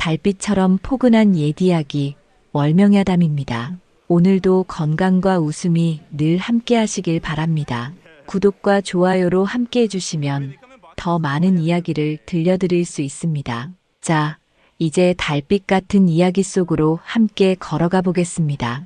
달빛처럼 포근한 옛 이야기 월명야담입니다. 오늘도 건강과 웃음이 늘 함께 하시길 바랍니다. 구독과 좋아요로 함께 해주시면 더 많은 이야기를 들려드릴 수 있습니다. 자, 이제 달빛 같은 이야기 속으로 함께 걸어가 보겠습니다.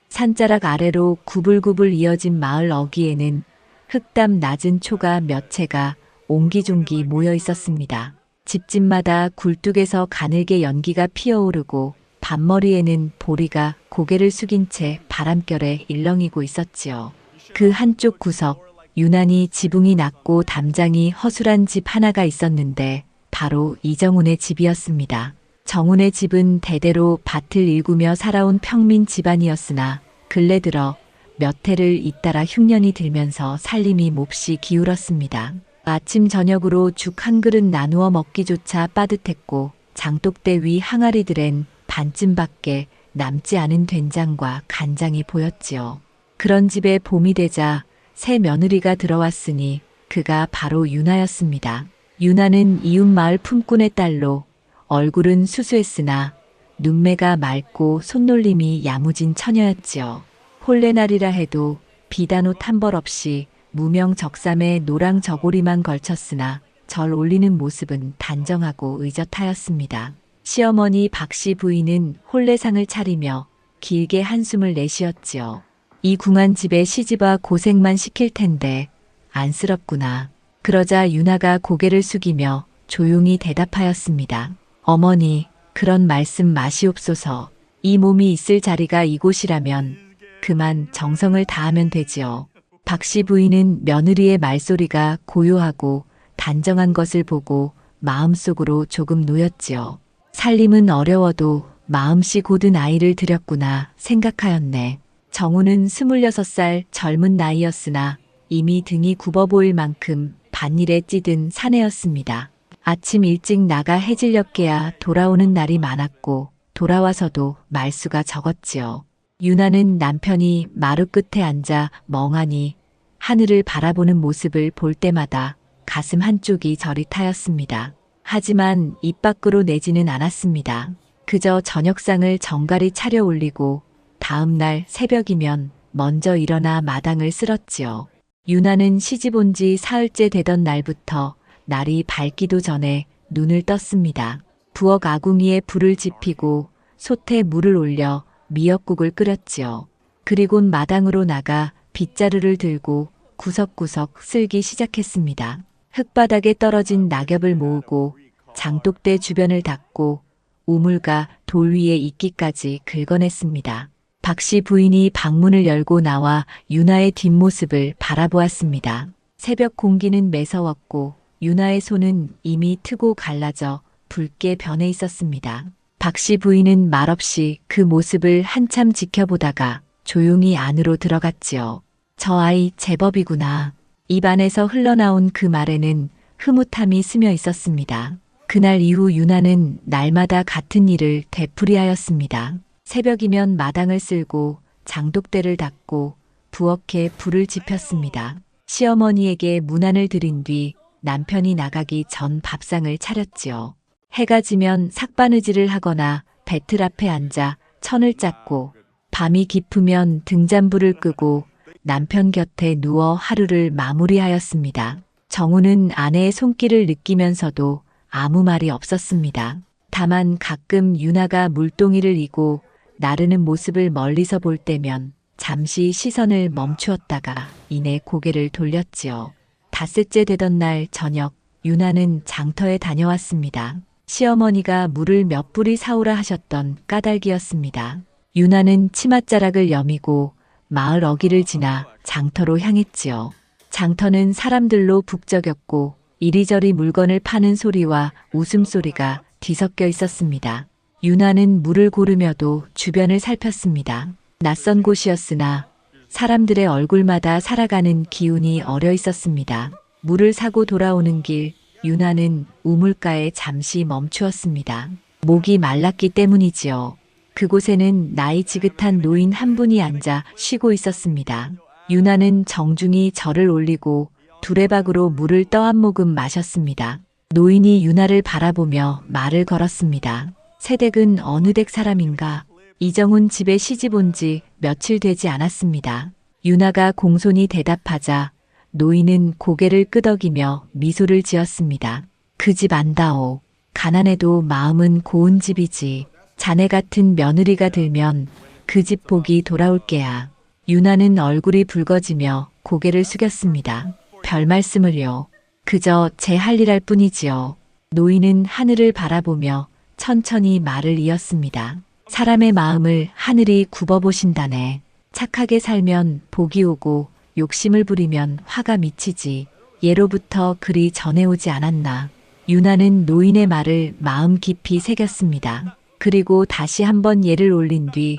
산자락 아래로 구불구불 이어진 마을 어귀에는 흙담 낮은 초가 몇 채가 옹기종기 모여 있었습니다. 집집마다 굴뚝에서 가늘게 연기가 피어오르고 밤머리에는 보리가 고개를 숙인 채 바람결에 일렁이고 있었지요. 그 한쪽 구석, 유난히 지붕이 낮고 담장이 허술한 집 하나가 있었는데 바로 이정훈의 집이었습니다. 정훈의 집은 대대로 밭을 일구며 살아온 평민 집안이었으나 근래 들어 몇 해를 잇따라 흉년이 들면서 살림이 몹시 기울었습니다. 아침 저녁으로 죽 한 그릇 나누어 먹기조차 빠듯했고 장독대 위 항아리들엔 반쯤밖에 남지 않은 된장과 간장이 보였지요. 그런 집에 봄이 되자 새 며느리가 들어왔으니 그가 바로 유나였습니다. 유나는 이웃마을 품꾼의 딸로 얼굴은 수수했으나 눈매가 맑고 손놀림이 야무진 처녀였지요. 홀레날이라 해도 비단옷 한 벌 없이 무명 적삼에 노랑 저고리만 걸쳤으나 절 올리는 모습은 단정하고 의젓하였습니다. 시어머니 박씨 부인은 홀레상을 차리며 길게 한숨을 내쉬었지요. 이 궁한 집에 시집와 고생만 시킬 텐데 안쓰럽구나. 그러자 유나가 고개를 숙이며 조용히 대답하였습니다. 어머니, 그런 말씀 마시옵소서. 이 몸이 있을 자리가 이곳이라면 그만 정성을 다하면 되지요. 박씨 부인은 며느리의 말소리가 고요하고 단정한 것을 보고 마음속으로 조금 놓였지요. 살림은 어려워도 마음씨 고든 아이를 들였구나 생각하였네. 정우는 26살 젊은 나이였으나 이미 등이 굽어 보일 만큼 밭일에 찌든 사내였습니다. 아침 일찍 나가 해질녘에야 돌아오는 날이 많았고 돌아와서도 말수가 적었지요. 유나는 남편이 마루 끝에 앉아 멍하니 하늘을 바라보는 모습을 볼 때마다 가슴 한쪽이 저릿하였습니다. 하지만 입 밖으로 내지는 않았습니다. 그저 저녁상을 정갈히 차려 올리고 다음 날 새벽이면 먼저 일어나 마당을 쓸었지요. 유나는 시집 온 지 사흘째 되던 날부터 날이 밝기도 전에 눈을 떴습니다. 부엌 아궁이에 불을 지피고 솥에 물을 올려 미역국을 끓였지요. 그리곤 마당으로 나가 빗자루를 들고 구석구석 쓸기 시작했습니다. 흙바닥에 떨어진 낙엽을 모으고 장독대 주변을 닦고 우물과 돌 위에 이끼까지 긁어냈습니다. 박씨 부인이 방문을 열고 나와 유나의 뒷모습을 바라보았습니다. 새벽 공기는 매서웠고 유나의 손은 이미 트고 갈라져 붉게 변해 있었습니다. 박씨 부인은 말없이 그 모습을 한참 지켜보다가 조용히 안으로 들어갔지요. 저 아이 제법이구나. 입 안에서 흘러나온 그 말에는 흐뭇함이 스며 있었습니다. 그날 이후 유나는 날마다 같은 일을 되풀이하였습니다. 새벽이면 마당을 쓸고 장독대를 닦고 부엌에 불을 지폈습니다. 시어머니에게 문안을 드린 뒤 남편이 나가기 전 밥상을 차렸지요. 해가 지면 삭바느질을 하거나 배틀 앞에 앉아 천을 짰고 밤이 깊으면 등잔불을 끄고 남편 곁에 누워 하루를 마무리하였습니다. 정우는 아내의 손길을 느끼면서도 아무 말이 없었습니다. 다만 가끔 유나가 물동이를 이고 나르는 모습을 멀리서 볼 때면 잠시 시선을 멈추었다가 이내 고개를 돌렸지요. 닷새째 되던 날 저녁 유나는 장터에 다녀왔습니다. 시어머니가 물을 몇 부리 사오라 하셨던 까닭이었습니다. 유나는 치맛자락을 여미고 마을 어귀를 지나 장터로 향했지요. 장터는 사람들로 북적였고 이리저리 물건을 파는 소리와 웃음소리가 뒤섞여 있었습니다. 유나는 물을 고르며도 주변을 살폈습니다. 낯선 곳이었으나 사람들의 얼굴마다 살아가는 기운이 어려 있었습니다. 물을 사고 돌아오는 길 유나는 우물가에 잠시 멈추었습니다. 목이 말랐기 때문이지요. 그곳에는 나이 지긋한 노인 한 분이 앉아 쉬고 있었습니다. 유나는 정중히 절을 올리고 두레박으로 물을 떠 한 모금 마셨습니다. 노인이 유나를 바라보며 말을 걸었습니다. 새댁은 어느 댁 사람인가? 이정훈 집에 시집 온 지 며칠 되지 않았습니다. 유나가 공손히 대답하자 노인은 고개를 끄덕이며 미소를 지었습니다. 그 집 안다오. 가난해도 마음은 고운 집이지. 자네 같은 며느리가 들면 그 집 복이 돌아올 게야. 유나는 얼굴이 붉어지며 고개를 숙였습니다. 별 말씀을요. 그저 제 할 일 할 뿐이지요. 노인은 하늘을 바라보며 천천히 말을 이었습니다. 사람의 마음을 하늘이 굽어보신다네. 착하게 살면 복이 오고 욕심을 부리면 화가 미치지. 예로부터 그리 전해오지 않았나. 유나는 노인의 말을 마음 깊이 새겼습니다. 그리고 다시 한번 예를 올린 뒤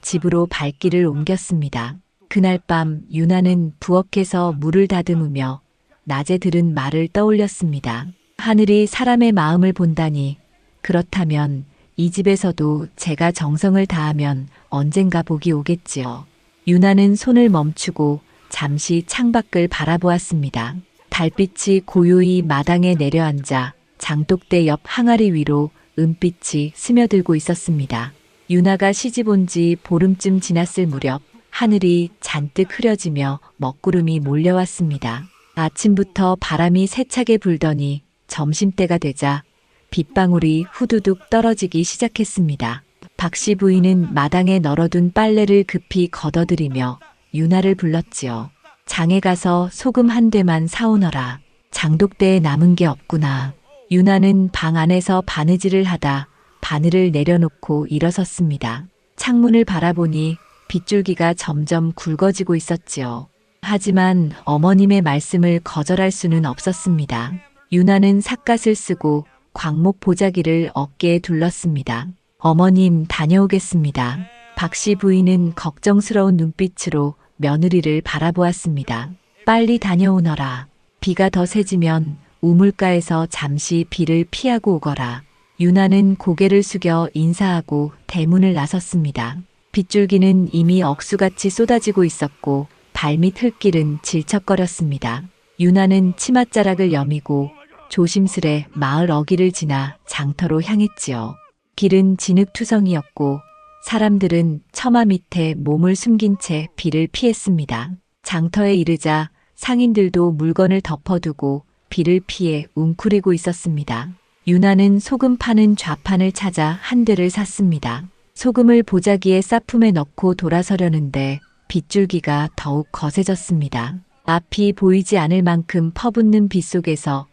집으로 발길을 옮겼습니다. 그날 밤 유나는 부엌에서 물을 다듬으며 낮에 들은 말을 떠올렸습니다. 하늘이 사람의 마음을 본다니. 그렇다면 이 집에서도 제가 정성을 다하면 언젠가 복이 오겠지요. 유나는 손을 멈추고 잠시 창밖을 바라보았습니다. 달빛이 고요히 마당에 내려앉아 장독대 옆 항아리 위로 은빛이 스며들고 있었습니다. 유나가 시집 온 지 보름쯤 지났을 무렵 하늘이 잔뜩 흐려지며 먹구름이 몰려왔습니다. 아침부터 바람이 세차게 불더니 점심때가 되자 빗방울이 후두둑 떨어지기 시작했습니다. 박씨 부인은 마당에 널어둔 빨래를 급히 걷어들이며 유나를 불렀지요. 장에 가서 소금 한 대만 사오너라. 장독대에 남은 게 없구나. 유나는 방 안에서 바느질을 하다 바늘을 내려놓고 일어섰습니다. 창문을 바라보니 빗줄기가 점점 굵어지고 있었지요. 하지만 어머님의 말씀을 거절할 수는 없었습니다. 유나는 삿갓을 쓰고 광목 보자기를 어깨에 둘렀습니다. 어머님 다녀오겠습니다. 박씨 부인은 걱정스러운 눈빛으로 며느리를 바라보았습니다. 빨리 다녀오너라. 비가 더 세지면 우물가에서 잠시 비를 피하고 오거라. 유나는 고개를 숙여 인사하고 대문을 나섰습니다. 빗줄기는 이미 억수같이 쏟아지고 있었고 발밑 흙길은 질척거렸습니다. 유나는 치맛자락을 여미고 조심스레 마을 어귀를 지나 장터로 향했지요. 길은 진흙투성이었고 사람들은 처마 밑에 몸을 숨긴 채 비를 피했습니다. 장터에 이르자 상인들도 물건을 덮어두고 비를 피해 웅크리고 있었습니다. 유나는 소금 파는 좌판을 찾아 한 대를 샀습니다. 소금을 보자기에 쌀품에 넣고 돌아서려는데 빗줄기가 더욱 거세졌습니다. 앞이 보이지 않을 만큼 퍼붓는 빗속에서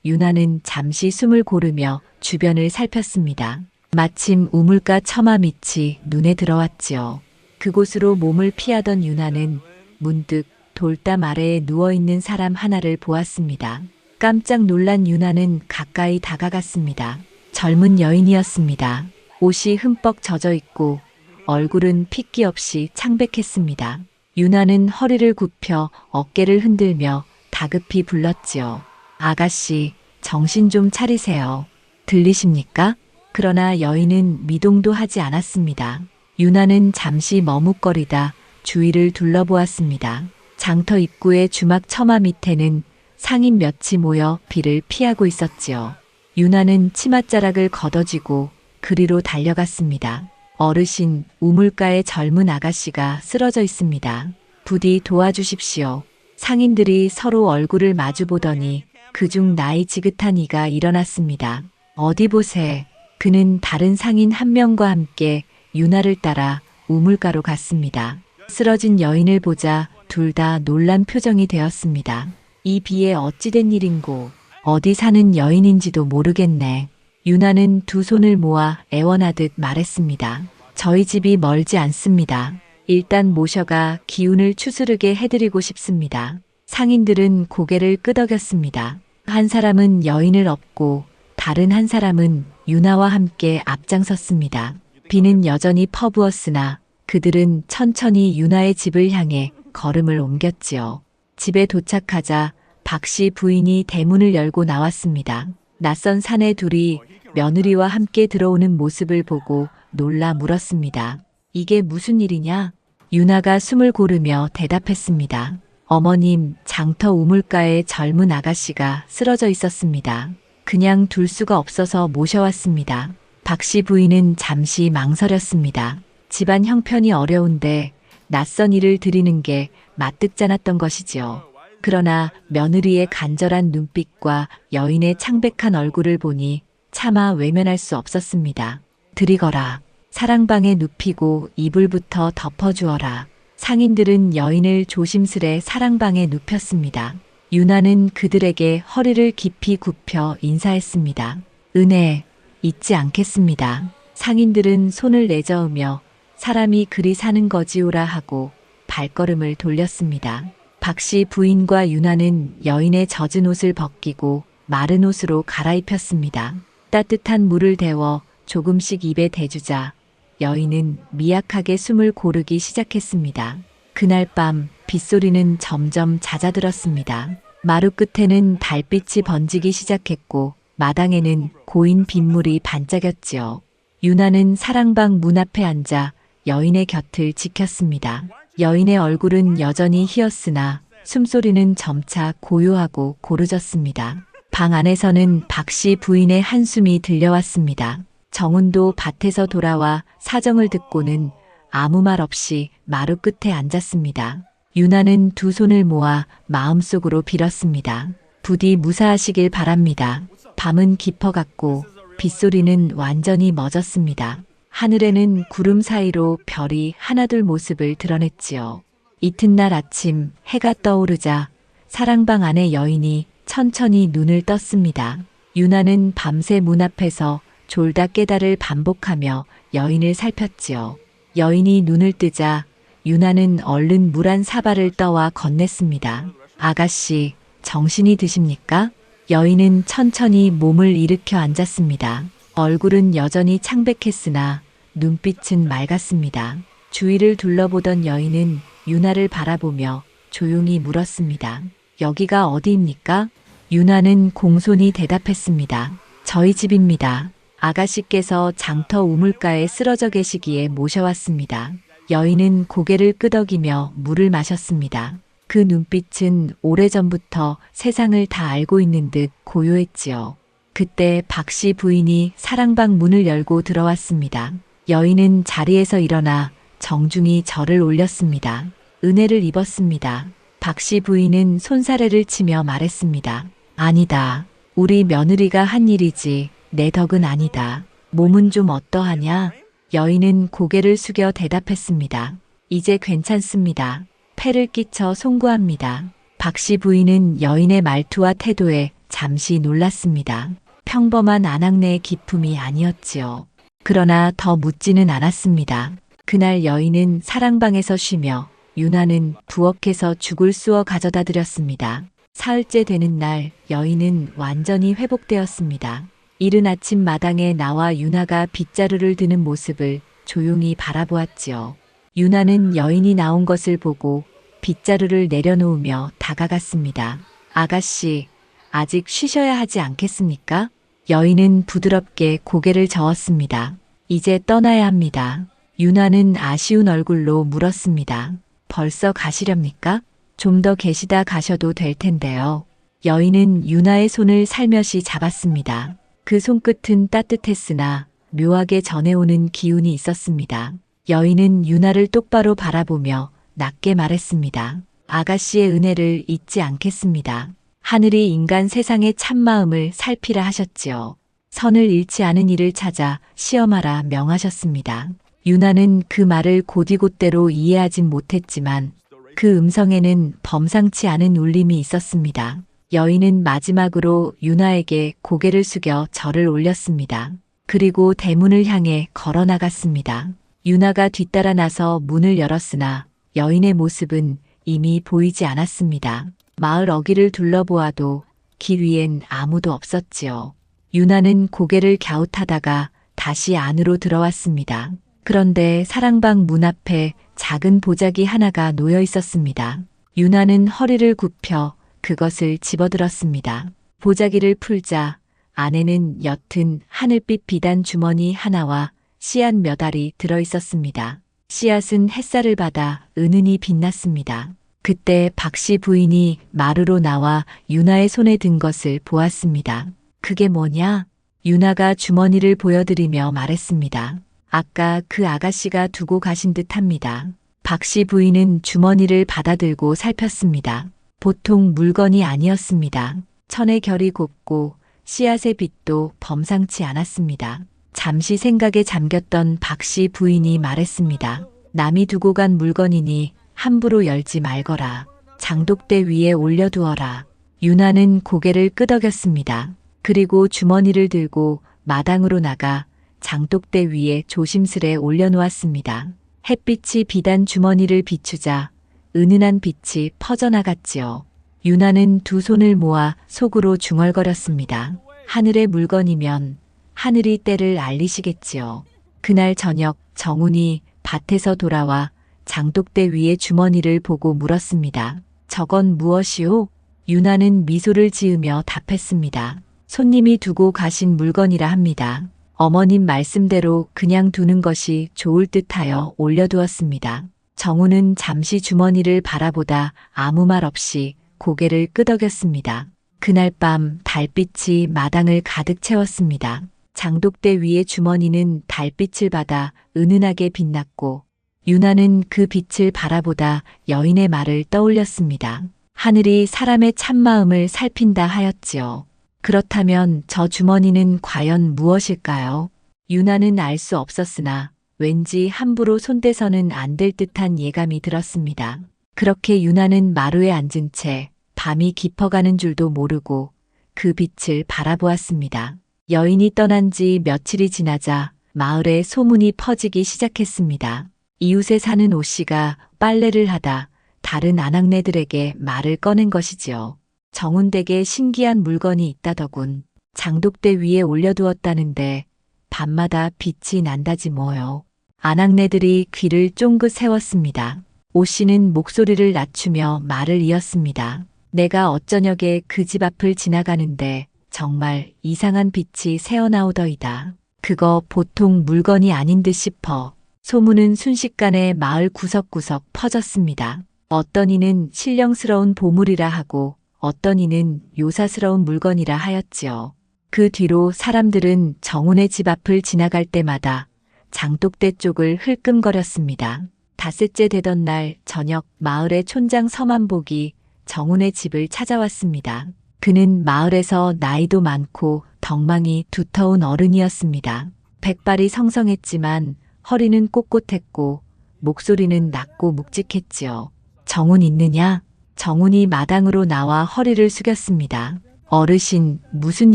유나는 잠시 숨을 고르며 주변을 살폈습니다. 마침 우물가 처마 밑이 눈에 들어왔지요. 그곳으로 몸을 피하던 유나는 문득 돌담 아래에 누워있는 사람 하나를 보았습니다. 깜짝 놀란 유나는 가까이 다가갔습니다. 젊은 여인이었습니다. 옷이 흠뻑 젖어 있고 얼굴은 핏기 없이 창백했습니다. 유나는 허리를 굽혀 어깨를 흔들며 다급히 불렀지요. 아가씨, 정신 좀 차리세요. 들리십니까? 그러나 여인은 미동도 하지 않았습니다. 유나는 잠시 머뭇거리다 주위를 둘러보았습니다. 장터 입구의 주막 처마 밑에는 상인 몇이 모여 비를 피하고 있었지요. 유나는 치맛자락을 걷어쥐고 그리로 달려갔습니다. 어르신, 우물가에 젊은 아가씨가 쓰러져 있습니다. 부디 도와주십시오. 상인들이 서로 얼굴을 마주보더니 그중 나이 지긋한 이가 일어났습니다. 어디 보세. 그는 다른 상인 한 명과 함께 유나를 따라 우물가로 갔습니다. 쓰러진 여인을 보자 둘 다 놀란 표정이 되었습니다. 이 비에 어찌 된 일인고 어디 사는 여인인지도 모르겠네. 유나는 두 손을 모아 애원하듯 말했습니다. 저희 집이 멀지 않습니다. 일단 모셔가 기운을 추스르게 해드리고 싶습니다. 상인들은 고개를 끄덕였습니다. 한 사람은 여인을 업고 다른 한 사람은 유나와 함께 앞장섰습니다. 비는 여전히 퍼부었으나 그들은 천천히 유나의 집을 향해 걸음을 옮겼지요. 집에 도착하자 박씨 부인이 대문을 열고 나왔습니다. 낯선 사내 둘이 며느리와 함께 들어오는 모습을 보고 놀라 물었습니다. 이게 무슨 일이냐? 유나가 숨을 고르며 대답했습니다. 어머님, 장터 우물가에 젊은 아가씨가 쓰러져 있었습니다. 그냥 둘 수가 없어서 모셔왔습니다. 박씨 부인은 잠시 망설였습니다. 집안 형편이 어려운데 낯선 일을 드리는 게 마뜩잖았던 것이지요. 그러나 며느리의 간절한 눈빛과 여인의 창백한 얼굴을 보니 차마 외면할 수 없었습니다. 드리거라. 사랑방에 눕히고 이불부터 덮어주어라. 상인들은 여인을 조심스레 사랑방에 눕혔습니다. 유나는 그들에게 허리를 깊이 굽혀 인사했습니다. 은혜, 잊지 않겠습니다. 상인들은 손을 내저으며 사람이 그리 사는 거지오라 하고 발걸음을 돌렸습니다. 박씨 부인과 유나는 여인의 젖은 옷을 벗기고 마른 옷으로 갈아입혔습니다. 따뜻한 물을 데워 조금씩 입에 대주자 여인은 미약하게 숨을 고르기 시작했습니다. 그날 밤 빗소리는 점점 잦아들었습니다. 마루 끝에는 달빛이 번지기 시작했고 마당에는 고인 빗물이 반짝였지요. 유나는 사랑방 문 앞에 앉아 여인의 곁을 지켰습니다. 여인의 얼굴은 여전히 희었으나 숨소리는 점차 고요하고 고르졌습니다. 방 안에서는 박씨 부인의 한숨이 들려왔습니다. 정운도 밭에서 돌아와 사정을 듣고는 아무 말 없이 마루 끝에 앉았습니다. 유나는 두 손을 모아 마음속으로 빌었습니다. 부디 무사하시길 바랍니다. 밤은 깊어갔고 빗소리는 완전히 멎었습니다. 하늘에는 구름 사이로 별이 하나둘 모습을 드러냈지요. 이튿날 아침 해가 떠오르자 사랑방 안의 여인이 천천히 눈을 떴습니다. 유나는 밤새 문 앞에서 졸다 깨달을 반복하며 여인을 살폈지요. 여인이 눈을 뜨자 유나는 얼른 물 한 사발을 떠와 건넸습니다. 아가씨, 정신이 드십니까? 여인은 천천히 몸을 일으켜 앉았습니다. 얼굴은 여전히 창백했으나 눈빛은 맑았습니다. 주위를 둘러보던 여인은 유나를 바라보며 조용히 물었습니다. 여기가 어디입니까? 유나는 공손히 대답했습니다. 저희 집입니다. 아가씨께서 장터 우물가에 쓰러져 계시기에 모셔왔습니다. 여인은 고개를 끄덕이며 물을 마셨습니다. 그 눈빛은 오래전부터 세상을 다 알고 있는 듯 고요했지요. 그때 박씨 부인이 사랑방 문을 열고 들어왔습니다. 여인은 자리에서 일어나 정중히 절을 올렸습니다. 은혜를 입었습니다. 박씨 부인은 손사래를 치며 말했습니다. 아니다. 우리 며느리가 한 일이지 내 덕은 아니다. 몸은 좀 어떠하냐? 여인은 고개를 숙여 대답했습니다. 이제 괜찮습니다. 폐를 끼쳐 송구합니다. 박씨 부인은 여인의 말투와 태도에 잠시 놀랐습니다. 평범한 아낙네의 기품이 아니었지요. 그러나 더 묻지는 않았습니다. 그날 여인은 사랑방에서 쉬며 유나는 부엌에서 죽을 쑤어 가져다 드렸습니다. 사흘째 되는 날 여인은 완전히 회복되었습니다. 이른 아침 마당에 나와 유나가 빗자루를 드는 모습을 조용히 바라보았지요. 유나는 여인이 나온 것을 보고 빗자루를 내려놓으며 다가갔습니다. 아가씨, 아직 쉬셔야 하지 않겠습니까? 여인은 부드럽게 고개를 저었습니다. 이제 떠나야 합니다. 유나는 아쉬운 얼굴로 물었습니다. 벌써 가시렵니까? 좀 더 계시다 가셔도 될 텐데요. 여인은 유나의 손을 살며시 잡았습니다. 그 손끝은 따뜻했으나 묘하게 전해오는 기운이 있었습니다. 여인은 유나를 똑바로 바라보며 낮게 말했습니다. 아가씨의 은혜를 잊지 않겠습니다. 하늘이 인간 세상의 참마음을 살피라 하셨지요. 선을 잃지 않은 이를 찾아 시험하라 명하셨습니다. 유나는 그 말을 곧이곧대로 이해하진 못했지만 그 음성에는 범상치 않은 울림이 있었습니다. 여인은 마지막으로 유나에게 고개를 숙여 절을 올렸습니다. 그리고 대문을 향해 걸어 나갔습니다. 유나가 뒤따라 나서 문을 열었으나 여인의 모습은 이미 보이지 않았습니다. 마을 어귀를 둘러보아도 길 위엔 아무도 없었지요. 유나는 고개를 갸웃하다가 다시 안으로 들어왔습니다. 그런데 사랑방 문 앞에 작은 보자기 하나가 놓여 있었습니다. 유나는 허리를 굽혀 그것을 집어들었습니다. 보자기를 풀자 안에는 옅은 하늘빛 비단 주머니 하나와 씨앗 몇 알이 들어 있었습니다. 씨앗은 햇살을 받아 은은히 빛났습니다. 그때 박씨 부인이 마루로 나와 유나의 손에 든 것을 보았습니다. 그게 뭐냐? 유나가 주머니를 보여드리며 말했습니다. 아까 그 아가씨가 두고 가신 듯 합니다. 박씨 부인은 주머니를 받아들고 살폈습니다. 보통 물건이 아니었습니다. 천의 결이 곱고 씨앗의 빛도 범상치 않았습니다. 잠시 생각에 잠겼던 박씨 부인이 말했습니다. 남이 두고 간 물건이니 함부로 열지 말거라. 장독대 위에 올려두어라. 유나는 고개를 끄덕였습니다. 그리고 주머니를 들고 마당으로 나가 장독대 위에 조심스레 올려놓았습니다. 햇빛이 비단 주머니를 비추자 은은한 빛이 퍼져나갔지요. 유나는 두 손을 모아 속으로 중얼거렸습니다. 하늘의 물건이면 하늘이 때를 알리시겠지요. 그날 저녁 정훈이 밭에서 돌아와 장독대 위에 주머니를 보고 물었습니다. 저건 무엇이오? 유나는 미소를 지으며 답했습니다. 손님이 두고 가신 물건이라 합니다. 어머님 말씀대로 그냥 두는 것이 좋을 듯하여 올려두었습니다. 정우는 잠시 주머니를 바라보다 아무 말 없이 고개를 끄덕였습니다. 그날 밤 달빛이 마당을 가득 채웠습니다. 장독대 위의 주머니는 달빛을 받아 은은하게 빛났고 유나는 그 빛을 바라보다 여인의 말을 떠올렸습니다. 하늘이 사람의 참마음을 살핀다 하였지요. 그렇다면 저 주머니는 과연 무엇일까요? 유나는 알 수 없었으나 왠지 함부로 손대서는 안 될 듯한 예감이 들었습니다. 그렇게 유나는 마루에 앉은 채 밤이 깊어가는 줄도 모르고 그 빛을 바라보았습니다. 여인이 떠난 지 며칠이 지나자 마을에 소문이 퍼지기 시작했습니다. 이웃에 사는 오씨가 빨래를 하다 다른 아낙네들에게 말을 꺼낸 것이지요. 정훈댁에 신기한 물건이 있다더군. 장독대 위에 올려두었다는데 밤마다 빛이 난다지 뭐요. 아낙네들이 귀를 쫑긋 세웠습니다. 오씨는 목소리를 낮추며 말을 이었습니다. 내가 어쩌녁에 그 집 앞을 지나가는데 정말 이상한 빛이 새어나오더이다. 그거 보통 물건이 아닌 듯 싶어. 소문은 순식간에 마을 구석구석 퍼졌습니다. 어떤 이는 신령스러운 보물이라 하고 어떤 이는 요사스러운 물건이라 하였지요. 그 뒤로 사람들은 정훈의 집 앞을 지나갈 때마다 장독대 쪽을 흘끔거렸습니다. 닷새째 되던 날 저녁 마을의 촌장 서만복이 정훈의 집을 찾아왔습니다. 그는 마을에서 나이도 많고 덕망이 두터운 어른이었습니다. 백발이 성성했지만 허리는 꼿꼿했고 목소리는 낮고 묵직했지요. 정훈 있느냐? 정훈이 마당으로 나와 허리를 숙였습니다. 어르신, 무슨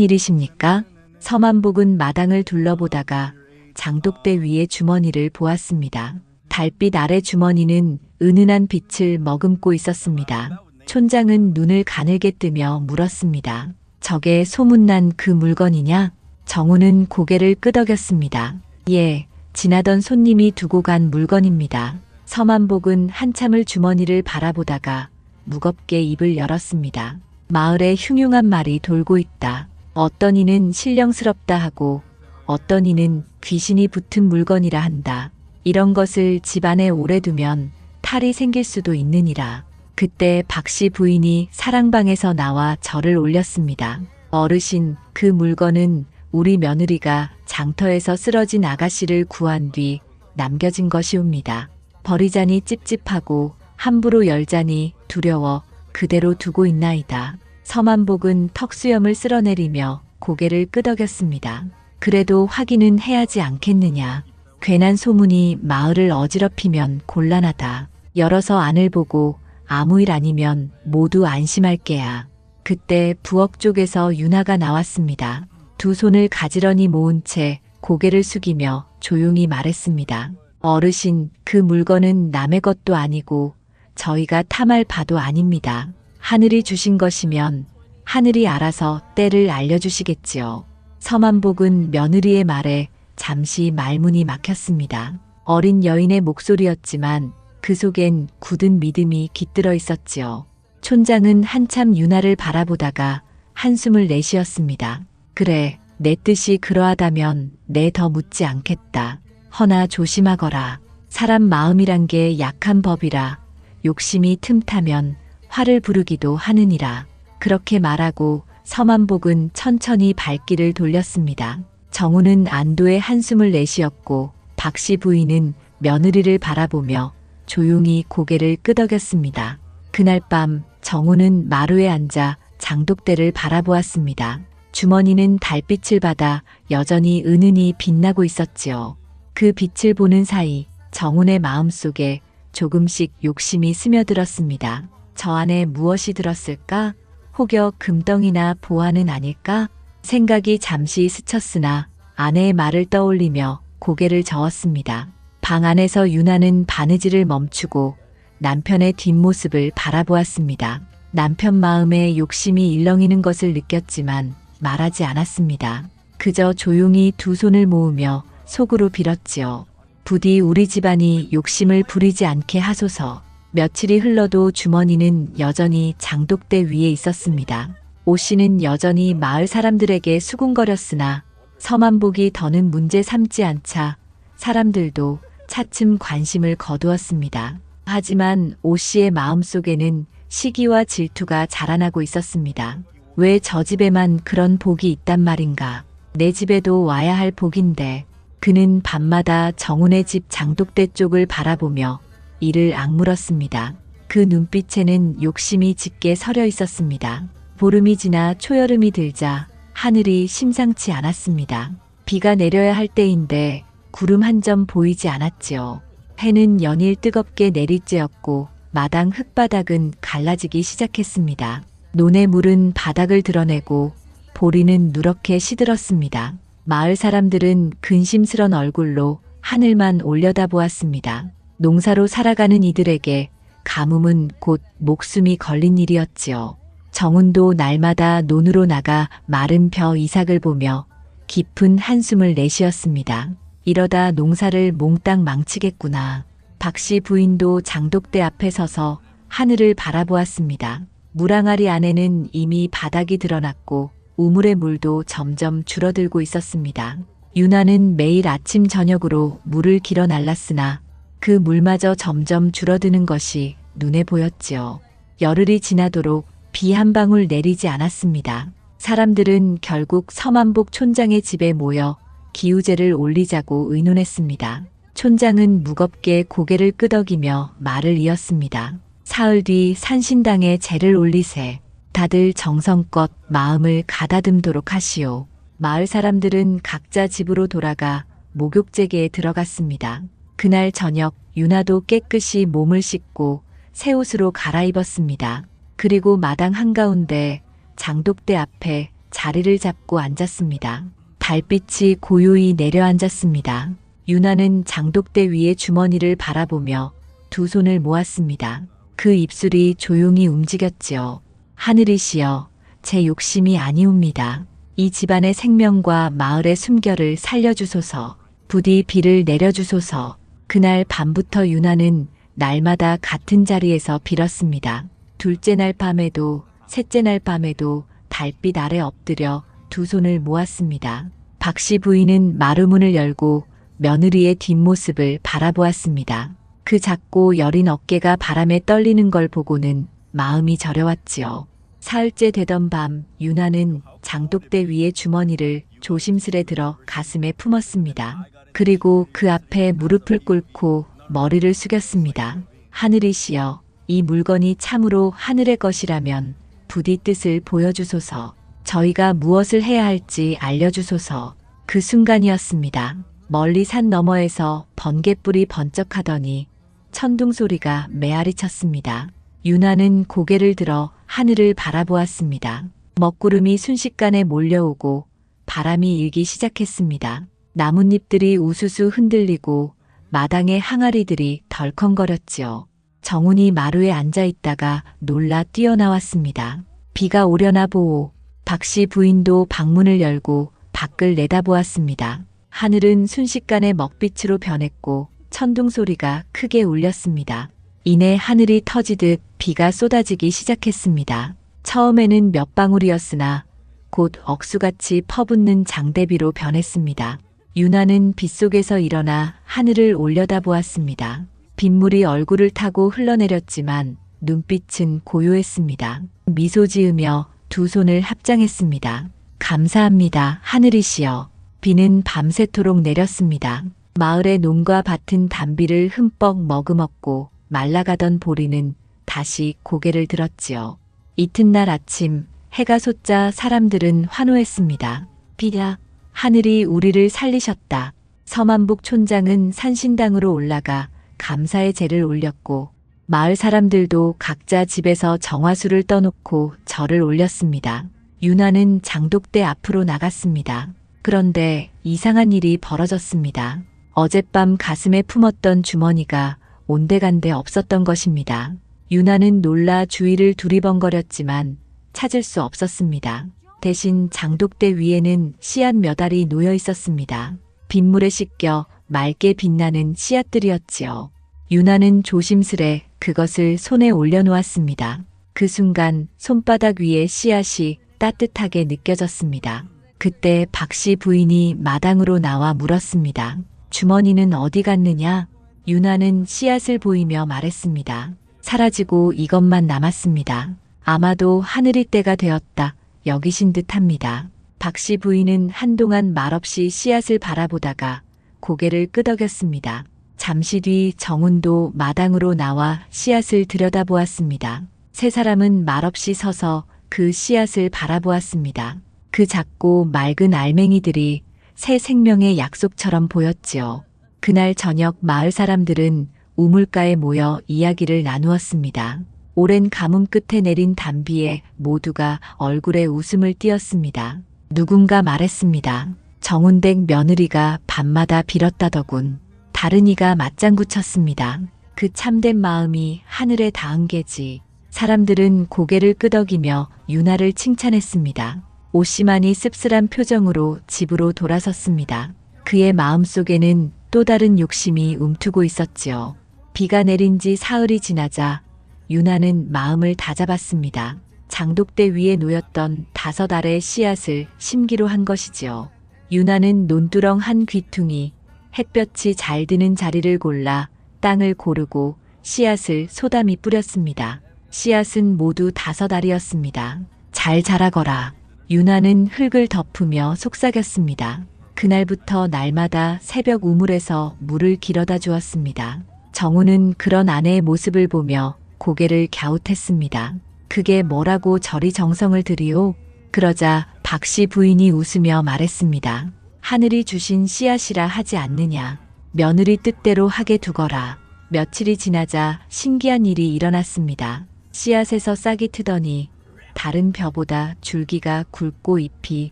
일이십니까? 서만복은 마당을 둘러보다가 장독대 위의 주머니를 보았습니다. 달빛 아래 주머니는 은은한 빛을 머금고 있었습니다. 촌장은 눈을 가늘게 뜨며 물었습니다. 저게 소문난 그 물건이냐? 정훈은 고개를 끄덕였습니다. 예, 지나던 손님이 두고 간 물건입니다. 서만복은 한참을 주머니를 바라보다가 무겁게 입을 열었습니다. 마을에 흉흉한 말이 돌고 있다. 어떤 이는 신령스럽다 하고 어떤 이는 귀신이 붙은 물건이라 한다. 이런 것을 집안에 오래 두면 탈이 생길 수도 있느니라. 그때 박씨 부인이 사랑방에서 나와 절을 올렸습니다. 어르신, 그 물건은 우리 며느리가 장터에서 쓰러진 아가씨를 구한 뒤 남겨진 것이옵니다. 버리자니 찝찝하고 함부로 열자니 두려워 그대로 두고 있나이다. 서만복은 턱수염을 쓸어내리며 고개를 끄덕였습니다. 그래도 확인은 해야지 않겠느냐. 괜한 소문이 마을을 어지럽히면 곤란하다. 열어서 안을 보고 아무 일 아니면 모두 안심할 게야. 그때 부엌 쪽에서 유나가 나왔습니다. 두 손을 가지런히 모은 채 고개를 숙이며 조용히 말했습니다. 어르신, 그 물건은 남의 것도 아니고 저희가 탐할 바도 아닙니다. 하늘이 주신 것이면 하늘이 알아서 때를 알려주시겠지요. 서만복은 며느리의 말에 잠시 말문이 막혔습니다. 어린 여인의 목소리였지만 그 속엔 굳은 믿음이 깃들어 있었지요. 촌장은 한참 유나를 바라보다가 한숨을 내쉬었습니다. 그래, 내 뜻이 그러하다면 내 더 묻지 않겠다. 허나 조심하거라. 사람 마음이란 게 약한 법이라 욕심이 틈타면 화를 부르기도 하느니라. 그렇게 말하고 서만복은 천천히 발길을 돌렸습니다. 정우는 안도의 한숨을 내쉬었고 박씨 부인은 며느리를 바라보며 조용히 고개를 끄덕였습니다. 그날 밤 정우는 마루에 앉아 장독대를 바라보았습니다. 주머니는 달빛을 받아 여전히 은은히 빛나고 있었지요. 그 빛을 보는 사이 정운의 마음속에 조금씩 욕심이 스며들었습니다. 저 안에 무엇이 들었을까? 혹여 금덩이나 보화는 아닐까? 생각이 잠시 스쳤으나 아내의 말을 떠올리며 고개를 저었습니다. 방 안에서 유나는 바느질을 멈추고 남편의 뒷모습을 바라보았습니다. 남편 마음에 욕심이 일렁이는 것을 느꼈지만 말하지 않았습니다. 그저 조용히 두 손을 모으며 속으로 빌었지요. 부디 우리 집안이 욕심을 부리지 않게 하소서. 며칠이 흘러도 주머니는 여전히 장독대 위에 있었습니다. 오 씨는 여전히 마을 사람들에게 수군거렸으나 서만복이 더는 문제 삼지 않자 사람들도 차츰 관심을 거두었습니다. 하지만 오 씨의 마음속에는 시기와 질투가 자라나고 있었습니다. 왜 저 집에만 그런 복이 있단 말인가? 내 집에도 와야 할 복인데. 그는 밤마다 정운의 집 장독대 쪽을 바라보며 이를 악물었습니다. 그 눈빛에는 욕심이 짙게 서려 있었습니다. 보름이 지나 초여름이 들자 하늘이 심상치 않았습니다. 비가 내려야 할 때인데 구름 한 점 보이지 않았지요. 해는 연일 뜨겁게 내리쬐었고 마당 흙바닥은 갈라지기 시작했습니다. 논의 물은 바닥을 드러내고 보리는 누렇게 시들었습니다. 마을 사람들은 근심스런 얼굴로 하늘만 올려다보았습니다. 농사로 살아가는 이들에게 가뭄은 곧 목숨이 걸린 일이었지요. 정운도 날마다 논으로 나가 마른 벼 이삭을 보며 깊은 한숨을 내쉬었습니다. 이러다 농사를 몽땅 망치겠구나. 박씨 부인도 장독대 앞에 서서 하늘을 바라보았습니다. 물항아리 안에는 이미 바닥이 드러났고 우물의 물도 점점 줄어들고 있었습니다. 유나는 매일 아침 저녁으로 물을 길어 날랐으나 그 물마저 점점 줄어드는 것이 눈에 보였지요. 열흘이 지나도록 비 한 방울 내리지 않았습니다. 사람들은 결국 서만복 촌장의 집에 모여 기우제를 올리자고 의논했습니다. 촌장은 무겁게 고개를 끄덕이며 말을 이었습니다. 사흘 뒤 산신당에 제를 올리세. 다들 정성껏 마음을 가다듬도록 하시오. 마을 사람들은 각자 집으로 돌아가 목욕제계에 들어갔습니다. 그날 저녁 유나도 깨끗이 몸을 씻고 새 옷으로 갈아입었습니다. 그리고 마당 한가운데 장독대 앞에 자리를 잡고 앉았습니다. 달빛이 고요히 내려앉았습니다. 유나는 장독대 위의 주머니를 바라보며 두 손을 모았습니다. 그 입술이 조용히 움직였지요. 하늘이시여, 제 욕심이 아니옵니다. 이 집안의 생명과 마을의 숨결을 살려주소서. 부디 비를 내려주소서. 그날 밤부터 유나는 날마다 같은 자리에서 빌었습니다. 둘째 날 밤에도 셋째 날 밤에도 달빛 아래 엎드려 두 손을 모았습니다. 박씨 부인은 마루문을 열고 며느리의 뒷모습을 바라보았습니다. 그 작고 여린 어깨가 바람에 떨리는 걸 보고는 마음이 저려왔지요. 사흘째 되던 밤 유나는 장독대 위에 주머니를 조심스레 들어 가슴에 품었습니다. 그리고 그 앞에 무릎을 꿇고 머리를 숙였습니다. 하늘이시여, 이 물건이 참으로 하늘의 것이라면 부디 뜻을 보여주소서. 저희가 무엇을 해야 할지 알려주소서. 그 순간이었습니다. 멀리 산 너머에서 번갯불이 번쩍하더니 천둥 소리가 메아리 쳤습니다. 유나는 고개를 들어 하늘을 바라보았습니다. 먹구름이 순식간에 몰려오고 바람이 일기 시작했습니다. 나뭇잎들이 우수수 흔들리고 마당의 항아리들이 덜컹거렸지요. 정운이 마루에 앉아 있다가 놀라 뛰어나왔습니다. 비가 오려나 보오. 박씨 부인도 방문을 열고 밖을 내다보았습니다. 하늘은 순식간에 먹빛으로 변했고 천둥 소리가 크게 울렸습니다. 이내 하늘이 터지듯 비가 쏟아지기 시작했습니다. 처음에는 몇 방울이었으나 곧 억수같이 퍼붓는 장대비로 변했습니다. 유나는 빗속에서 일어나 하늘을 올려다보았습니다. 빗물이 얼굴을 타고 흘러내렸지만 눈빛은 고요했습니다. 미소 지으며 두 손을 합장했습니다. 감사합니다, 하늘이시여. 비는 밤새도록 내렸습니다. 마을의 논과 밭은 단비를 흠뻑 머금었고 말라가던 보리는 다시 고개를 들었지요. 이튿날 아침 해가 솟자 사람들은 환호했습니다. 비야, 하늘이 우리를 살리셨다. 서만복 촌장은 산신당으로 올라가 감사의 제를 올렸고 마을 사람들도 각자 집에서 정화수를 떠놓고 절을 올렸습니다. 윤아는 장독대 앞으로 나갔습니다. 그런데 이상한 일이 벌어졌습니다. 어젯밤 가슴에 품었던 주머니가 온데간데 없었던 것입니다. 윤아는 놀라 주위를 두리번거렸지만 찾을 수 없었습니다. 대신 장독대 위에는 씨앗 몇 알이 놓여 있었습니다. 빗물에 씻겨 맑게 빛나는 씨앗들이었지요. 윤아는 조심스레 그것을 손에 올려놓았습니다. 그 순간 손바닥 위에 씨앗이 따뜻하게 느껴졌습니다. 그때 박씨 부인이 마당으로 나와 물었습니다. 주머니는 어디 갔느냐? 윤아는 씨앗을 보이며 말했습니다. 사라지고 이것만 남았습니다. 아마도 하늘이 때가 되었다 여기신 듯합니다. 박씨 부인은 한동안 말없이 씨앗을 바라보다가 고개를 끄덕였습니다. 잠시 뒤 정훈도 마당으로 나와 씨앗을 들여다보았습니다. 세 사람은 말없이 서서 그 씨앗을 바라보았습니다. 그 작고 맑은 알맹이들이 새 생명의 약속처럼 보였지요. 그날 저녁 마을 사람들은 우물가에 모여 이야기를 나누었습니다. 오랜 가뭄 끝에 내린 단비에 모두가 얼굴에 웃음을 띄었습니다. 누군가 말했습니다. 정운댁 며느리가 밤마다 빌었다더군. 다른 이가 맞장구 쳤습니다. 그 참된 마음이 하늘에 닿은 게지. 사람들은 고개를 끄덕이며 윤아를 칭찬했습니다. 오씨만이 씁쓸한 표정으로 집으로 돌아섰습니다. 그의 마음속에는 또 다른 욕심이 움트고 있었지요. 비가 내린 지 사흘이 지나자 윤아는 마음을 다잡았습니다. 장독대 위에 놓였던 5알의 씨앗을 심기로 한 것이지요. 윤아는 논두렁 한 귀퉁이, 햇볕이 잘 드는 자리를 골라 땅을 고르고 씨앗을 소담이 뿌렸습니다. 씨앗은 모두 5알이었습니다. 잘 자라거라. 윤아는 흙을 덮으며 속삭였습니다. 그날부터 날마다 새벽 우물에서 물을 길어다 주었습니다. 정우는 그런 아내의 모습을 보며 고개를 갸웃했습니다. 그게 뭐라고 저리 정성을 들이오? 그러자 박씨 부인이 웃으며 말했습니다. 하늘이 주신 씨앗이라 하지 않느냐. 며느리 뜻대로 하게 두거라. 며칠이 지나자 신기한 일이 일어났습니다. 씨앗에서 싹이 트더니 다른 벼보다 줄기가 굵고 잎이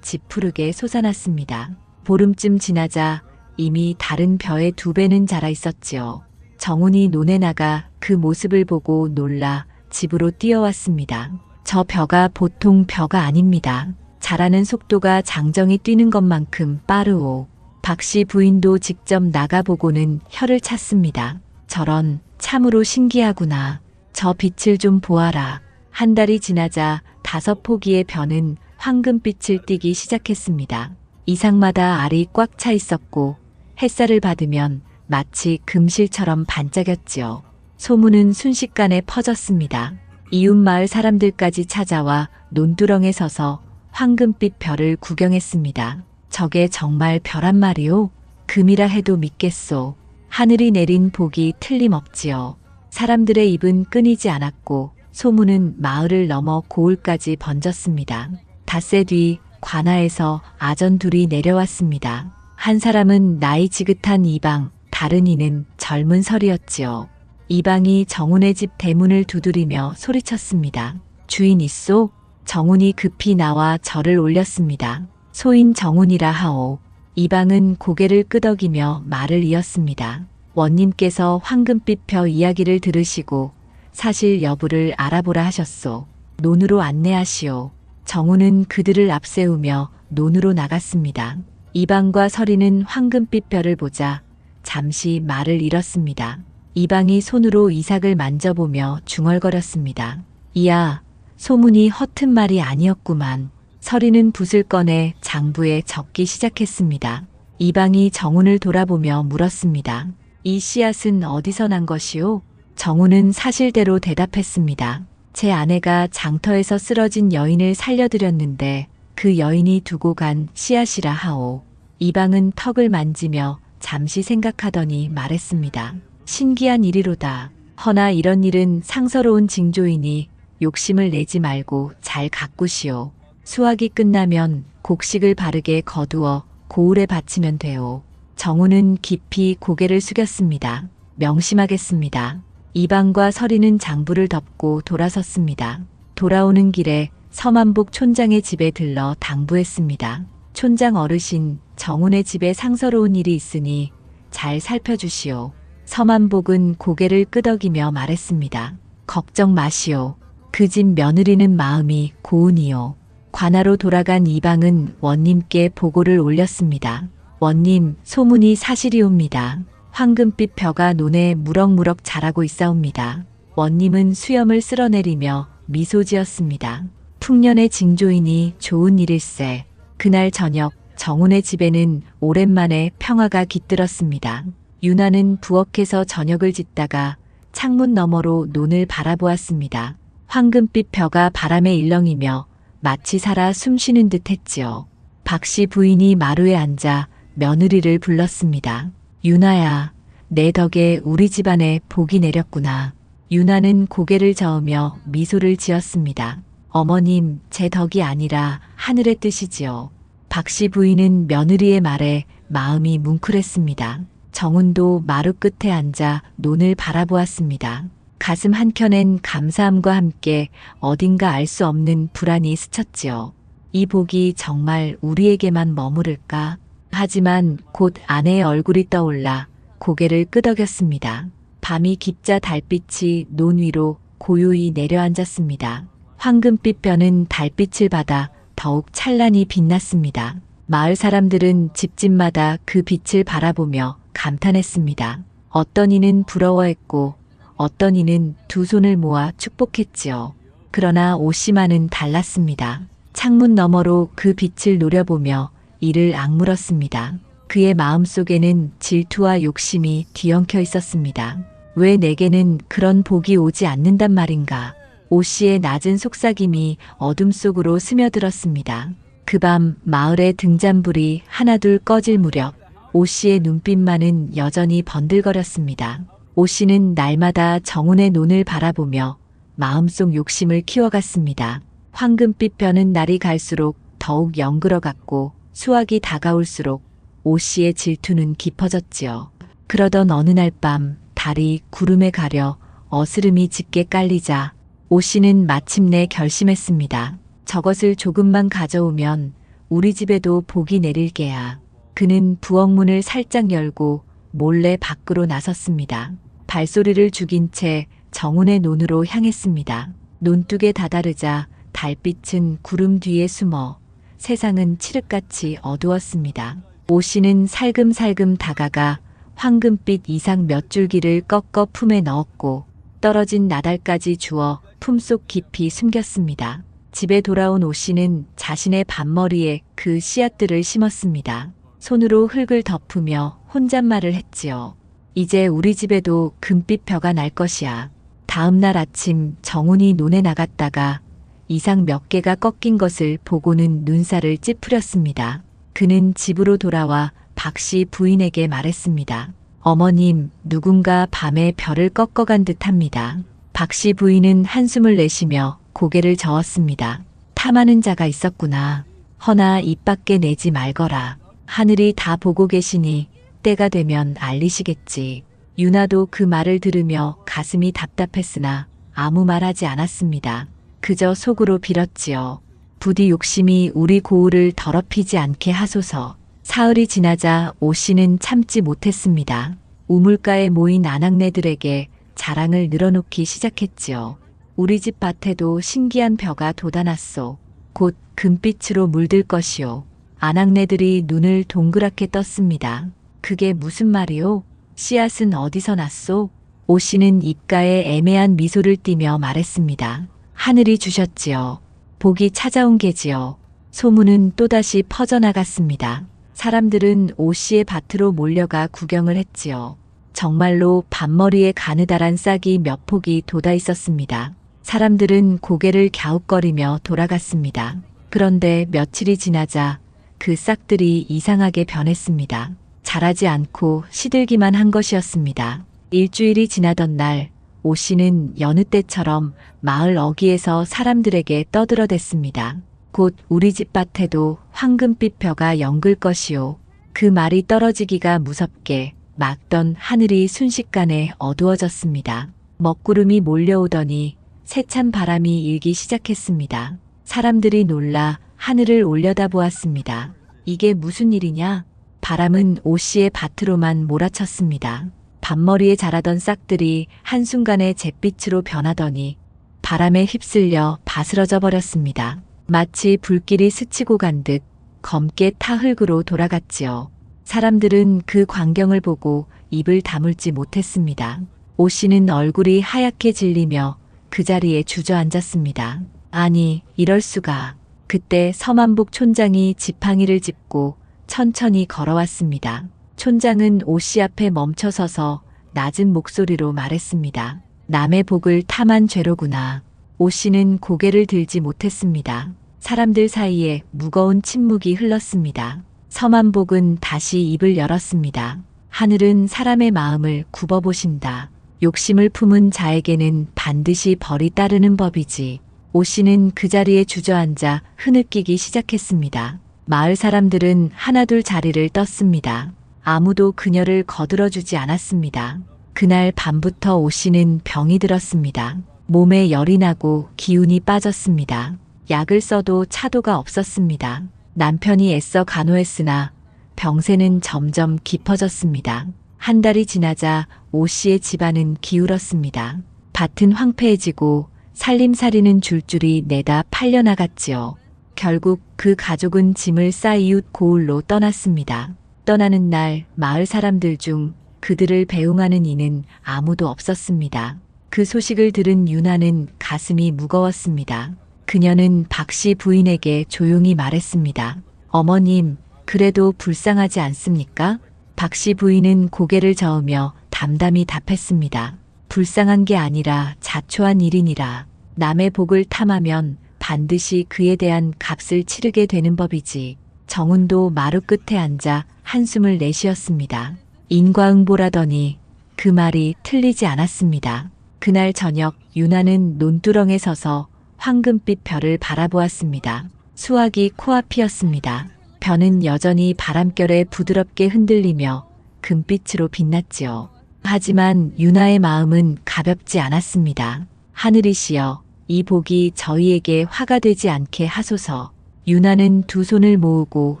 지푸르게 솟아났습니다. 보름쯤 지나자 이미 다른 벼의 2배는 자라 있었지요. 정훈이 논에 나가 그 모습을 보고 놀라 집으로 뛰어왔습니다. 저 벼가 보통 벼가 아닙니다. 자라는 속도가 장정이 뛰는 것만큼 빠르오. 박씨 부인도 직접 나가보고는 혀를 찼습니다. 저런, 참으로 신기하구나. 저 빛을 좀 보아라. 한 달이 지나자 5포기의 벼는 황금빛을 띠기 시작했습니다. 이상마다 알이 꽉 차 있었고 햇살을 받으면 마치 금실처럼 반짝였지요. 소문은 순식간에 퍼졌습니다. 이웃 마을 사람들까지 찾아와 논두렁에 서서 황금빛 별을 구경했습니다. 저게 정말 별 한 마리요? 금이라 해도 믿겠소. 하늘이 내린 복이 틀림없지요. 사람들의 입은 끊이지 않았고 소문은 마을을 넘어 고을까지 번졌습니다. 닷새 뒤 관아에서 아전 둘이 내려왔습니다. 한 사람은 나이 지긋한 이방, 다른 이는 젊은 설이었지요. 이방이 정훈의 집 대문을 두드리며 소리쳤습니다. 주인 있소? 정훈이 급히 나와 절을 올렸습니다. 소인 정훈이라 하오. 이방은 고개를 끄덕이며 말을 이었습니다. 원님께서 황금빛 벼 이야기를 들으시고 사실 여부를 알아보라 하셨소. 논으로 안내하시오. 정훈은 그들을 앞세우며 논으로 나갔습니다. 이방과 서리는 황금빛 벼를 보자 잠시 말을 잃었습니다. 이방이 손으로 이삭을 만져보며 중얼거렸습니다. 이야, 소문이 허튼 말이 아니었구만. 서리는 붓을 꺼내 장부에 적기 시작했습니다. 이방이 정훈을 돌아보며 물었습니다. 이 씨앗은 어디서 난 것이오? 정훈은 사실대로 대답했습니다. 제 아내가 장터에서 쓰러진 여인을 살려드렸는데 그 여인이 두고 간 씨앗이라 하오. 이방은 턱을 만지며 잠시 생각하더니 말했습니다. 신기한 일이로다. 허나 이런 일은 상서로운 징조이니 욕심을 내지 말고 잘 가꾸시오. 수확이 끝나면 곡식을 바르게 거두어 고을에 바치면 돼요. 정우는 깊이 고개를 숙였습니다. 명심하겠습니다. 이방과 서리는 장부를 덮고 돌아섰습니다. 돌아오는 길에 서만복 촌장의 집에 들러 당부했습니다. 촌장 어르신, 정운의 집에 상서로운 일이 있으니 잘 살펴주시오. 서만복은 고개를 끄덕이며 말했습니다. 걱정 마시오. 그 집 며느리는 마음이 고운이요. 관하로 돌아간 이방은 원님께 보고를 올렸습니다. 원님, 소문이 사실이옵니다. 황금빛 벼가 논에 무럭무럭 자라고 있사옵니다. 원님은 수염을 쓸어내리며 미소 지었습니다. 풍년의 징조이니 좋은 일일세. 그날 저녁 정운의 집에는 오랜만에 평화가 깃들었습니다. 유나는 부엌에서 저녁을 짓다가 창문 너머로 논을 바라보았습니다. 황금빛 벼가 바람에 일렁이며 마치 살아 숨쉬는 듯 했지요. 박씨 부인이 마루에 앉아 며느리를 불렀습니다. 유나야, 내 덕에 우리 집안에 복이 내렸구나. 유나는 고개를 저으며 미소를 지었습니다. 어머님, 제 덕이 아니라 하늘의 뜻이지요. 박씨 부인은 며느리의 말에 마음이 뭉클했습니다. 정운도 마루 끝에 앉아 논을 바라보았습니다. 가슴 한켠엔 감사함과 함께 어딘가 알 수 없는 불안이 스쳤지요. 이 복이 정말 우리에게만 머무를까? 하지만 곧 아내의 얼굴이 떠올라 고개를 끄덕였습니다. 밤이 깊자 달빛이 논 위로 고요히 내려앉았습니다. 황금빛 벼는 달빛을 받아 더욱 찬란히 빛났습니다. 마을 사람들은 집집마다 그 빛을 바라보며 감탄했습니다. 어떤 이는 부러워했고 어떤 이는 두 손을 모아 축복했지요. 그러나 오씨만은 달랐습니다. 창문 너머로 그 빛을 노려보며 이를 악물었습니다. 그의 마음속에는 질투와 욕심이 뒤엉켜 있었습니다. 왜 내게는 그런 복이 오지 않는단 말인가? 오씨의 낮은 속삭임이 어둠 속으로 스며들었습니다. 그 밤 마을의 등잔불이 하나둘 꺼질 무렵 오씨의 눈빛만은 여전히 번들거렸습니다. 오씨는 날마다 정운의 논을 바라보며 마음속 욕심을 키워갔습니다. 황금빛 벼는 날이 갈수록 더욱 영그러갔고 수확이 다가올수록 오씨의 질투는 깊어졌지요. 그러던 어느 날 밤 달이 구름에 가려 어스름이 짙게 깔리자 오씨는 마침내 결심했습니다. 저것을 조금만 가져오면 우리 집에도 복이 내릴 게야. 그는 부엌문을 살짝 열고 몰래 밖으로 나섰습니다. 발소리를 죽인 채 정운의 논으로 향했습니다. 논둑에 다다르자 달빛은 구름 뒤에 숨어 세상은 칠흑같이 어두웠습니다. 오씨는 살금살금 다가가 황금빛 이상 몇 줄기를 꺾어 품에 넣었고 떨어진 나달까지 주워 품속 깊이 숨겼습니다. 집에 돌아온 오씨는 자신의 밭머리에 그 씨앗들을 심었습니다. 손으로 흙을 덮으며 혼잣말을 했지요. 이제 우리 집에도 금빛 벼가 날 것이야. 다음 날 아침 정운이 논에 나갔다가 이상 몇 개가 꺾인 것을 보고는 눈살을 찌푸렸습니다. 그는 집으로 돌아와 박씨 부인에게 말했습니다. 어머님, 누군가 밤에 벼를 꺾어간 듯합니다. 박씨 부인은 한숨을 내쉬며 고개를 저었습니다. 탐하는 자가 있었구나. 허나 입 밖에 내지 말거라. 하늘이 다 보고 계시니 때가 되면 알리시겠지. 유나도 그 말을 들으며 가슴이 답답했으나 아무 말하지 않았습니다. 그저 속으로 빌었지요. 부디 욕심이 우리 고을을 더럽히지 않게 하소서. 사흘이 지나자 오씨는 참지 못했습니다. 우물가에 모인 아낙네들에게 자랑을 늘어놓기 시작했지요. 우리 집 밭에도 신기한 벼가 돋아났소. 곧 금빛으로 물들 것이오. 아낙네들이 눈을 동그랗게 떴습니다. 그게 무슨 말이오? 씨앗은 어디서 났소? 오씨는 입가에 애매한 미소를 띠며 말했습니다. 하늘이 주셨지요. 복이 찾아온 게지요. 소문은 또다시 퍼져나갔습니다. 사람들은 오씨의 밭으로 몰려가 구경을 했지요. 정말로 밭머리에 가느다란 싹이 몇 폭이 돋아 있었습니다. 사람들은 고개를 갸웃거리며 돌아갔습니다. 그런데 며칠이 지나자 그 싹들이 이상하게 변했습니다. 자라지 않고 시들기만 한 것이었습니다. 일주일이 지나던 날, 오 씨는 여느 때처럼 마을 어귀에서 사람들에게 떠들어댔습니다. 곧 우리 집 밭에도 황금빛 벼가 연글 것이오. 그 말이 떨어지기가 무섭게 막던 하늘이 순식간에 어두워졌습니다. 먹구름이 몰려오더니 세찬 바람이 일기 시작했습니다. 사람들이 놀라 하늘을 올려다보았습니다. 이게 무슨 일이냐? 바람은 오 씨의 밭으로만 몰아쳤습니다. 밭머리에 자라던 싹들이 한순간에 잿빛으로 변하더니 바람에 휩쓸려 바스러져 버렸습니다. 마치 불길이 스치고 간 듯 검게 타 흙으로 돌아갔지요. 사람들은 그 광경을 보고 입을 다물지 못했습니다. 오 씨는 얼굴이 하얗게 질리며 그 자리에 주저앉았습니다. 아니, 이럴 수가. 그때 서만복 촌장이 지팡이를 짚고 천천히 걸어왔습니다. 촌장은 오 씨 앞에 멈춰서서 낮은 목소리로 말했습니다. 남의 복을 탐한 죄로구나. 오 씨는 고개를 들지 못했습니다. 사람들 사이에 무거운 침묵이 흘렀습니다. 서만복은 다시 입을 열었습니다. 하늘은 사람의 마음을 굽어보신다. 욕심을 품은 자에게는 반드시 벌이 따르는 법이지. 오 씨는 그 자리에 주저앉아 흐느끼기 시작했습니다. 마을 사람들은 하나둘 자리를 떴습니다. 아무도 그녀를 거들어주지 않았습니다. 그날 밤부터 오 씨는 병이 들었습니다. 몸에 열이 나고 기운이 빠졌습니다. 약을 써도 차도가 없었습니다. 남편이 애써 간호했으나 병세는 점점 깊어졌습니다. 한 달이 지나자 오 씨의 집안은 기울었습니다. 밭은 황폐해지고 살림살이는 줄줄이 내다 팔려나갔지요. 결국 그 가족은 짐을 싸 이웃 고을로 떠났습니다. 떠나는 날 마을 사람들 중 그들을 배웅하는 이는 아무도 없었습니다. 그 소식을 들은 유나는 가슴이 무거웠습니다. 그녀는 박씨 부인에게 조용히 말했습니다. 어머님, 그래도 불쌍하지 않습니까? 박씨 부인은 고개를 저으며 담담히 답했습니다. 불쌍한 게 아니라 자초한 일이니라. 남의 복을 탐하면 반드시 그에 대한 값을 치르게 되는 법이지. 정운도 마루 끝에 앉아 한숨을 내쉬었습니다. 인과응보라더니 그 말이 틀리지 않았습니다. 그날 저녁 유나는 논두렁에 서서 황금빛 별을 바라보았습니다. 수확이 코앞이었습니다. 별은 여전히 바람결에 부드럽게 흔들리며 금빛으로 빛났지요. 하지만 유나의 마음은 가볍지 않았습니다. 하늘이시여, 이 복이 저희에게 화가 되지 않게 하소서. 유나는 두 손을 모으고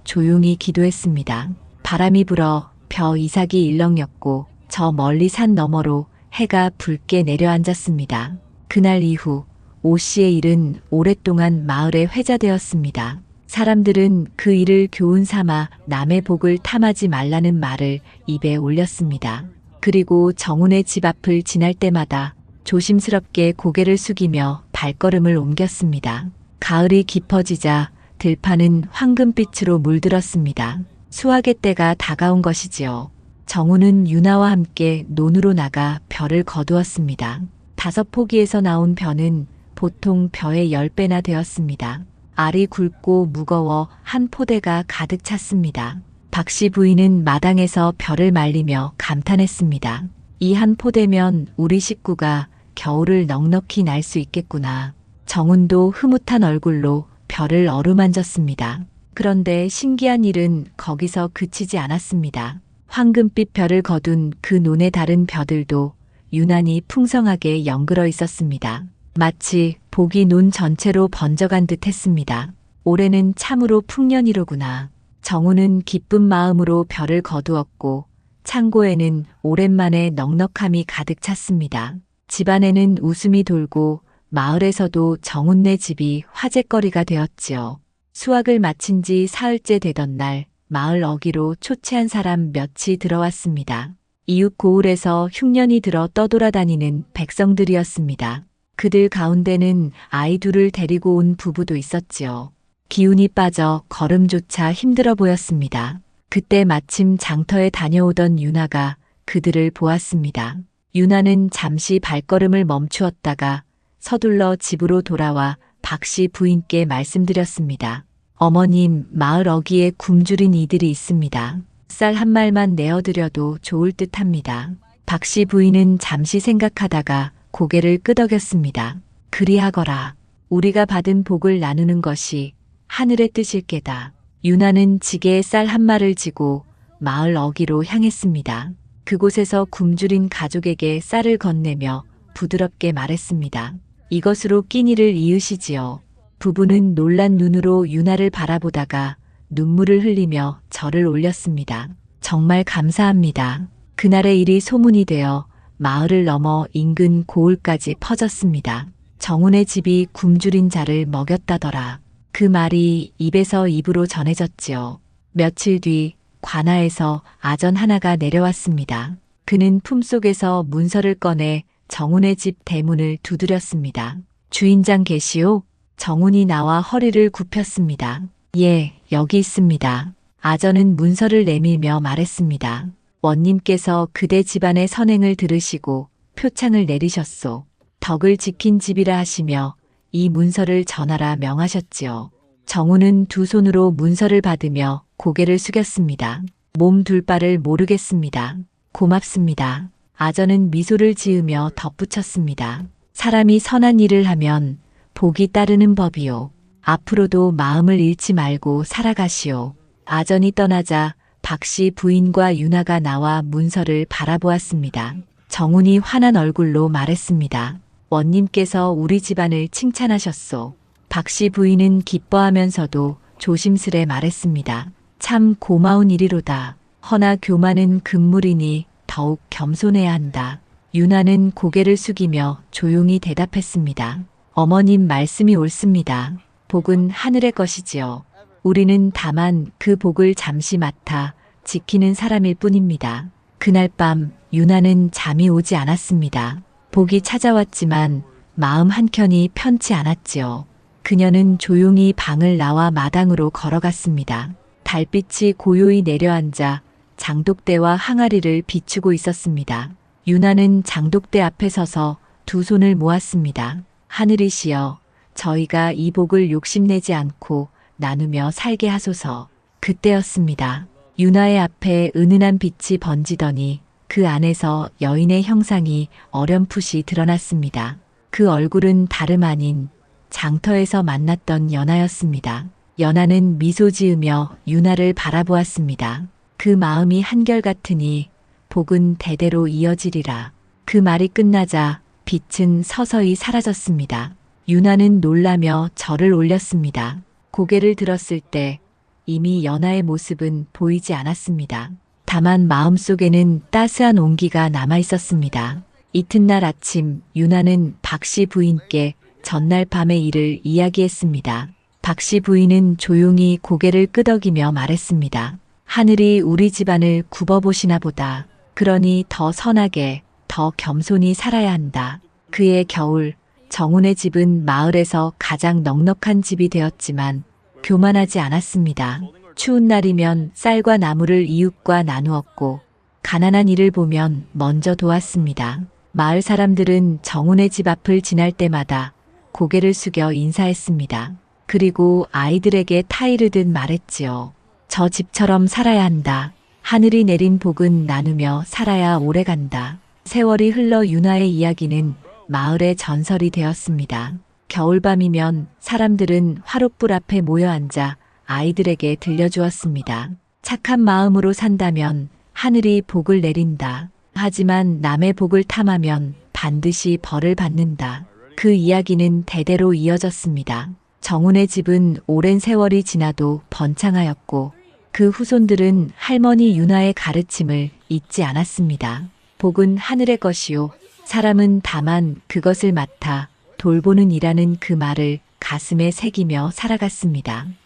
조용히 기도했습니다. 바람이 불어 벼 이삭이 일렁였고 저 멀리 산 너머로 해가 붉게 내려앉았습니다. 그날 이후 오 씨의 일은 오랫동안 마을에 회자되었습니다. 사람들은 그 일을 교훈 삼아 남의 복을 탐하지 말라는 말을 입에 올렸습니다. 그리고 정운의 집 앞을 지날 때마다 조심스럽게 고개를 숙이며 발걸음을 옮겼습니다. 가을이 깊어지자 들판은 황금빛으로 물들었습니다. 수확의 때가 다가온 것이지요. 정우는 유나와 함께 논으로 나가 벼를 거두었습니다. 5포기에서 나온 벼는 보통 벼의 10배나 되었습니다. 알이 굵고 무거워 한 포대가 가득 찼습니다. 박씨 부인은 마당에서 벼를 말리며 감탄했습니다. 이 한 포대면 우리 식구가 겨울을 넉넉히 날 수 있겠구나. 정운도 흐뭇한 얼굴로 벼를 어루만졌습니다. 그런데 신기한 일은 거기서 그치지 않았습니다. 황금빛 벼를 거둔 그 논의 다른 벼들도 유난히 풍성하게 연그러 있었습니다. 마치 복이 논 전체로 번져간 듯 했습니다. 올해는 참으로 풍년이로구나. 정우는 기쁜 마음으로 벼를 거두었고 창고에는 오랜만에 넉넉함이 가득 찼습니다. 집안에는 웃음이 돌고 마을에서도 정운네 집이 화제거리가 되었지요. 수확을 마친 지 사흘째 되던 날 마을 어귀로 초췌한 사람 몇이 들어왔습니다. 이웃 고을에서 흉년이 들어 떠돌아다니는 백성들이었습니다. 그들 가운데는 아이 둘을 데리고 온 부부도 있었지요. 기운이 빠져 걸음조차 힘들어 보였습니다. 그때 마침 장터에 다녀오던 유나가 그들을 보았습니다. 유나는 잠시 발걸음을 멈추었다가 서둘러 집으로 돌아와 박씨 부인께 말씀드렸습니다. 어머님, 마을 어귀에 굶주린 이들이 있습니다. 쌀 한 말만 내어드려도 좋을 듯 합니다. 박씨 부인은 잠시 생각하다가 고개를 끄덕였습니다. 그리하거라. 우리가 받은 복을 나누는 것이 하늘의 뜻일게다. 유나는 지게에 쌀 한 말을 지고 마을 어귀로 향했습니다. 그곳에서 굶주린 가족에게 쌀을 건네며 부드럽게 말했습니다. 이것으로 끼니를 이으시지요. 부부는 놀란 눈으로 유나를 바라보다가 눈물을 흘리며 절을 올렸습니다. 정말 감사합니다. 그날의 일이 소문이 되어 마을을 넘어 인근 고을까지 퍼졌습니다. 정훈의 집이 굶주린 자를 먹였다더라. 그 말이 입에서 입으로 전해졌지요. 며칠 뒤 관아에서 아전 하나가 내려왔습니다. 그는 품속에서 문서를 꺼내 정훈의 집 대문을 두드렸습니다. 주인장 계시오? 정훈이 나와 허리를 굽혔습니다. 예, 여기 있습니다. 아전은 문서를 내밀며 말했습니다. 원님께서 그대 집안의 선행을 들으시고 표창을 내리셨소. 덕을 지킨 집이라 하시며 이 문서를 전하라 명하셨지요. 정훈은 두 손으로 문서를 받으며 고개를 숙였습니다. 몸 둘 바를 모르겠습니다. 고맙습니다. 아전은 미소를 지으며 덧붙였습니다. 사람이 선한 일을 하면 복이 따르는 법이요. 앞으로도 마음을 잃지 말고 살아가시오. 아전이 떠나자 박씨 부인과 유나가 나와 문서를 바라보았습니다. 정훈이 환한 얼굴로 말했습니다. 원님께서 우리 집안을 칭찬하셨소. 박씨 부인은 기뻐하면서도 조심스레 말했습니다. 참 고마운 일이로다. 허나 교만은 금물이니 더욱 겸손해야 한다. 유나는 고개를 숙이며 조용히 대답했습니다. 어머님 말씀이 옳습니다. 복은 하늘의 것이지요. 우리는 다만 그 복을 잠시 맡아 지키는 사람일 뿐입니다. 그날 밤 유나는 잠이 오지 않았습니다. 복이 찾아왔지만 마음 한켠이 편치 않았지요. 그녀는 조용히 방을 나와 마당으로 걸어갔습니다. 달빛이 고요히 내려앉아 장독대와 항아리를 비추고 있었습니다. 유나는 장독대 앞에 서서 두 손을 모았습니다. 하늘이시여, 저희가 이 복을 욕심내지 않고 나누며 살게 하소서. 그때였습니다. 유나의 앞에 은은한 빛이 번지더니 그 안에서 여인의 형상이 어렴풋이 드러났습니다. 그 얼굴은 다름 아닌 장터에서 만났던 연하였습니다. 연하는 미소 지으며 유나를 바라보았습니다. 그 마음이 한결같으니 복은 대대로 이어지리라. 그 말이 끝나자 빛은 서서히 사라졌습니다. 유나는 놀라며 절을 올렸습니다. 고개를 들었을 때 이미 연하의 모습은 보이지 않았습니다. 다만 마음속에는 따스한 온기가 남아 있었습니다. 이튿날 아침 유나는 박씨 부인께 전날 밤의 일을 이야기했습니다. 박씨 부인은 조용히 고개를 끄덕이며 말했습니다. 하늘이 우리 집안을 굽어보시나 보다. 그러니 더 선하게, 더 겸손히 살아야 한다. 그해 겨울 정훈의 집은 마을에서 가장 넉넉한 집이 되었지만 교만하지 않았습니다. 추운 날이면 쌀과 나물을 이웃과 나누었고 가난한 이를 보면 먼저 도왔습니다. 마을 사람들은 정훈의 집 앞을 지날 때마다 고개를 숙여 인사했습니다. 그리고 아이들에게 타이르듯 말했지요. 저 집처럼 살아야 한다. 하늘이 내린 복은 나누며 살아야 오래간다. 세월이 흘러 유나의 이야기는 마을의 전설이 되었습니다. 겨울밤이면 사람들은 화롯불 앞에 모여 앉아 아이들에게 들려주었습니다. 착한 마음으로 산다면 하늘이 복을 내린다. 하지만 남의 복을 탐하면 반드시 벌을 받는다. 그 이야기는 대대로 이어졌습니다. 정훈의 집은 오랜 세월이 지나도 번창하였고 그 후손들은 할머니 유나의 가르침을 잊지 않았습니다. 복은 하늘의 것이요. 사람은 다만 그것을 맡아 돌보는 이라는 그 말을 가슴에 새기며 살아갔습니다.